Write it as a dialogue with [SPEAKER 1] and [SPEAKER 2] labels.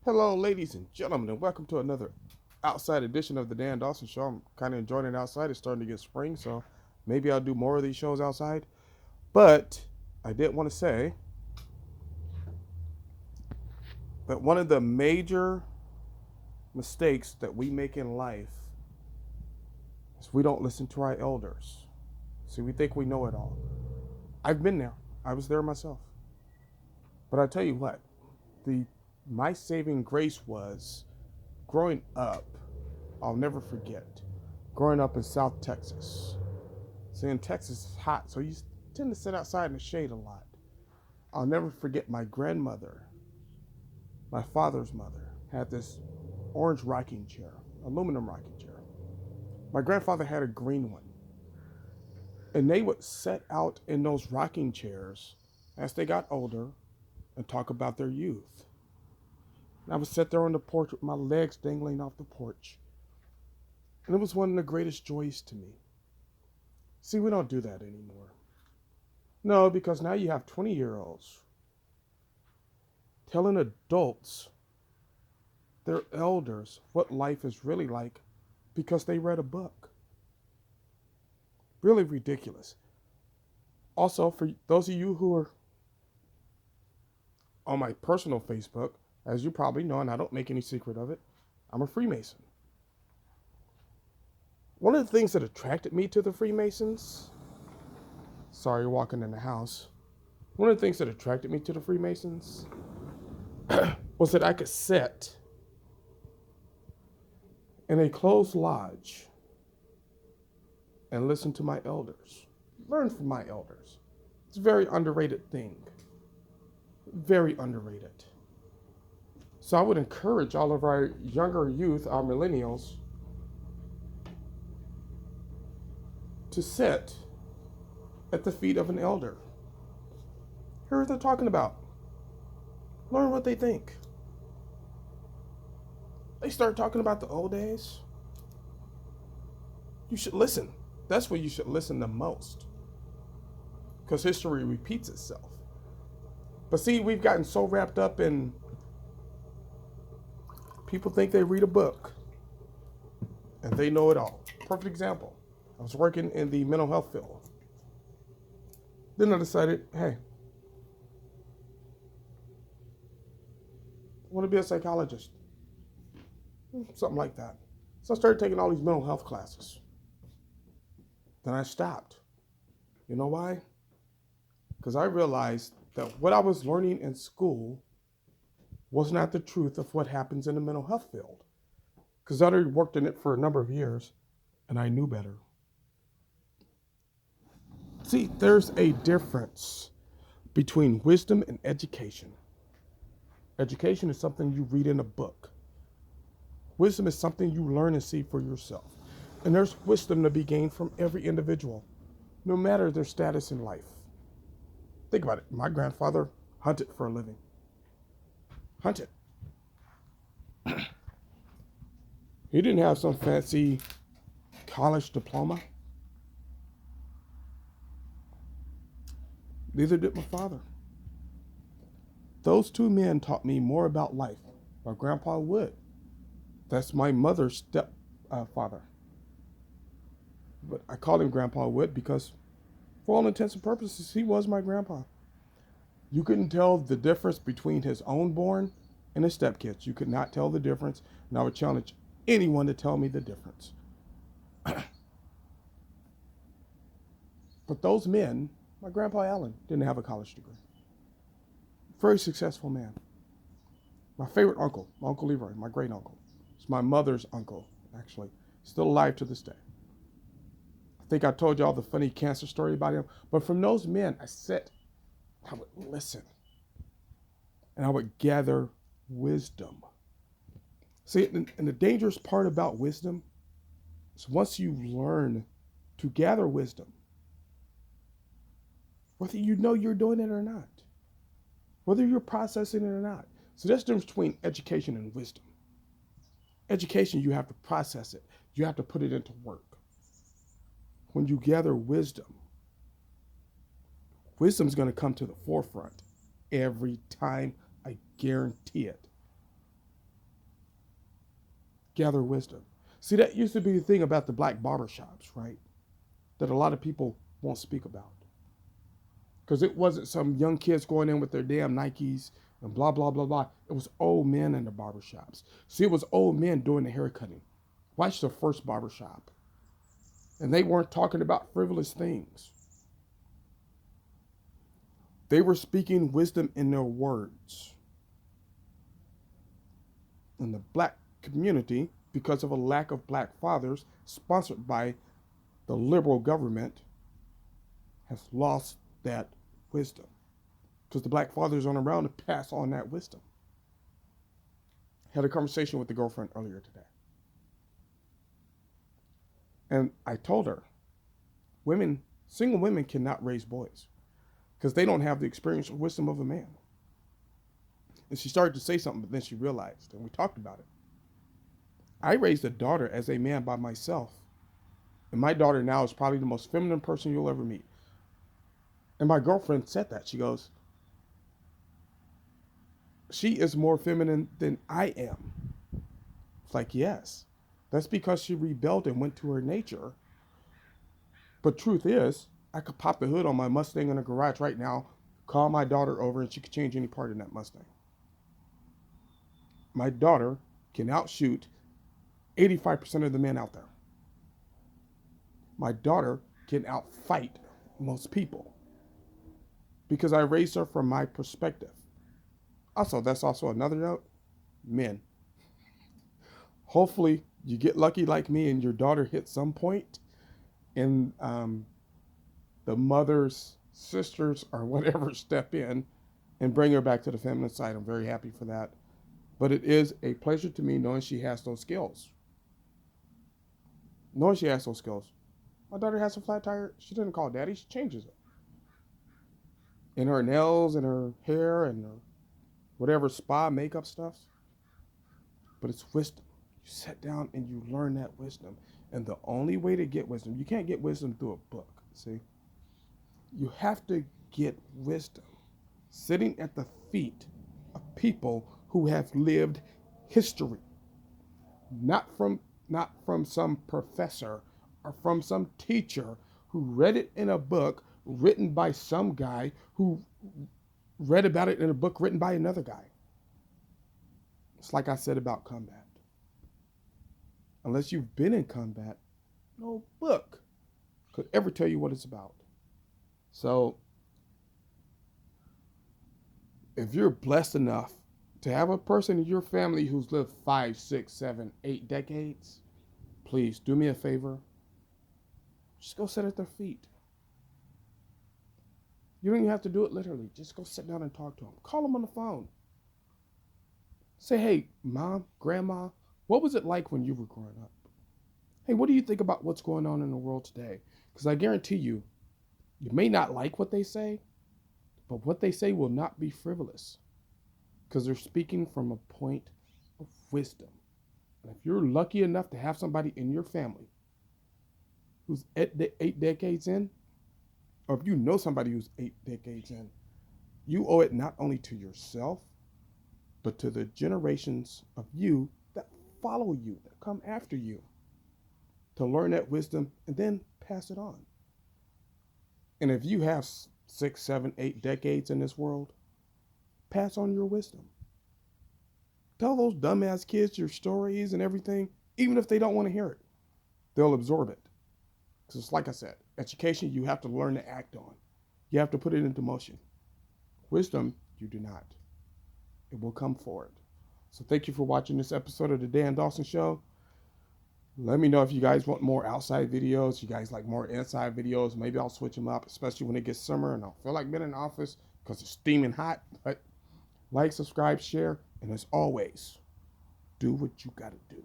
[SPEAKER 1] Hello, ladies and gentlemen, and welcome to another outside edition of the Dan Dawson Show. I'm kind of enjoying it outside. It's starting to get spring, so maybe I'll do more of these shows outside. But I did want to say that one of the major mistakes that we make in life is we don't listen to our elders. See, we think we know it all. I've been there. I was there myself. But I tell you what, the my saving grace was growing up. I'll never forget growing up in South Texas. See, in Texas, it's hot, so you tend to sit outside in the shade a lot. I'll never forget my grandmother, my father's mother, had this orange rocking chair, aluminum rocking chair. My grandfather had a green one, and they would sit out in those rocking chairs as they got older and talk about their youth. And I would sit there on the porch with my legs dangling off the porch, and it was one of the greatest joys to me. See, we don't do that anymore. No, because now you have 20-year-olds telling adults, their elders, what life is really like because they read a book. Really ridiculous. Also, for those of you who are on my personal Facebook, as you probably know, and I don't make any secret of it, I'm a Freemason. One of the things that attracted me to the Freemasons, sorry, you're walking in the house. One of the things that attracted me to the Freemasons was that I could sit in a closed lodge and listen to my elders, learn from my elders. It's a very underrated thing, very underrated. So I would encourage all of our younger youth, our millennials, to sit at the feet of an elder. Hear what they're talking about. Learn what they think. They start talking about the old days. You should listen. That's where you should listen the most. Because history repeats itself. But see, we've gotten so wrapped up in people think they read a book and they know it all. Perfect example. I was working in the mental health field. Then I decided, hey, I want to be a psychologist. Something like that. So I started taking all these mental health classes. Then I stopped. You know why? Because I realized that what I was learning in school was not the truth of what happens in the mental health field. Because I already worked in it for a number of years and I knew better. See, there's a difference between wisdom and education. Education is something you read in a book. Wisdom is something you learn and see for yourself. And there's wisdom to be gained from every individual, no matter their status in life. Think about it. My grandfather hunted for a living. Hunted. He didn't have some fancy college diploma. Neither did my father. Those two men taught me more about life. My grandpa would. That's my mother's stepfather. But I called him Grandpa Wood because, for all intents and purposes, he was my grandpa. You couldn't tell the difference between his own born and his stepkids. You could not tell the difference, and I would challenge anyone to tell me the difference. But those men, my grandpa Allen, didn't have a college degree. Very successful man. My favorite uncle, my Uncle Leroy, my great uncle. It's my mother's uncle, actually. Still alive to this day. I think I told y'all the funny cancer story about him. But from those men, I would listen. And I would gather wisdom. See, and the dangerous part about wisdom is once you learn to gather wisdom, whether you know you're doing it or not, whether you're processing it or not. So there's the difference between education and wisdom. Education, you have to process it. You have to put it into work. When you gather wisdom, wisdom's going to come to the forefront every time. I guarantee it. gather wisdom. See, that used to be the thing about the black barber shops, right? That a lot of people won't speak about. Because it wasn't some young kids going in with their damn Nikes and blah, blah, blah, blah. It was old men in the barber shops. See, it was old men doing the haircutting. Watch the first barber shop. And they weren't talking about frivolous things. They were speaking wisdom in their words. In the black community, because of a lack of black fathers, sponsored by the liberal government, has lost that wisdom. Because the black fathers aren't around to pass on that wisdom. Had a conversation with the girlfriend earlier today. And I told her, single women cannot raise boys because they don't have the experience or wisdom of a man. And she started to say something, but then she realized, and we talked about it. I raised a daughter as a man by myself. And my daughter now is probably the most feminine person you'll ever meet. And my girlfriend said that. She goes, she is more feminine than I am. It's like, yes. That's because she rebelled and went to her nature. But truth is, I could pop the hood on my Mustang in the garage right now, call my daughter over, and she could change any part in that Mustang. My daughter can outshoot 85% of the men out there. My daughter can outfight most people because I raised her from my perspective. Also, that's also another note, men. Hopefully you get lucky like me and your daughter hits some point and the mother's sisters or whatever step in and bring her back to the feminine side. I'm very happy for that. But it is a pleasure to me knowing she has those skills. Knowing she has those skills. My daughter has a flat tire. She doesn't call daddy. She changes it. In her nails and her hair and her whatever spa makeup stuff. But it's wisdom. You sit down and you learn that wisdom. And the only way to get wisdom, you can't get wisdom through a book, see? You have to get wisdom sitting at the feet of people who have lived history. Not from some professor or from some teacher who read it in a book written by some guy who read about it in a book written by another guy. It's like I said about combat. Unless you've been in combat, no book could ever tell you what it's about. So, if you're blessed enough to have a person in your family who's lived 5, 6, 7, 8 decades, please do me a favor. Just go sit at their feet. You don't even have to do it literally. Just go sit down and talk to them. Call them on the phone. Say, hey, mom, grandma, what was it like when you were growing up? Hey, what do you think about what's going on in the world today? Because I guarantee you, you may not like what they say, but what they say will not be frivolous because they're speaking from a point of wisdom. And if you're lucky enough to have somebody in your family who's 8 decades in, or if you know somebody who's 8 decades in, you owe it not only to yourself, but to the generations of you that follow you, that come after you, to learn that wisdom and then pass it on. And if you have 6, 7, 8 decades in this world, pass on your wisdom. Tell those dumbass kids your stories and everything, even if they don't want to hear it. They'll absorb it. Because it's like I said, education you have to learn to act on. You have to put it into motion. Wisdom, you do not. It will come forward. So thank you for watching this episode of the Dan Dawson Show. Let me know if you guys want more outside videos. You guys like more inside videos. Maybe I'll switch them up, especially when it gets summer and I don't feel like being in the office because it's steaming hot. But like, subscribe, share, and as always, do what you got to do.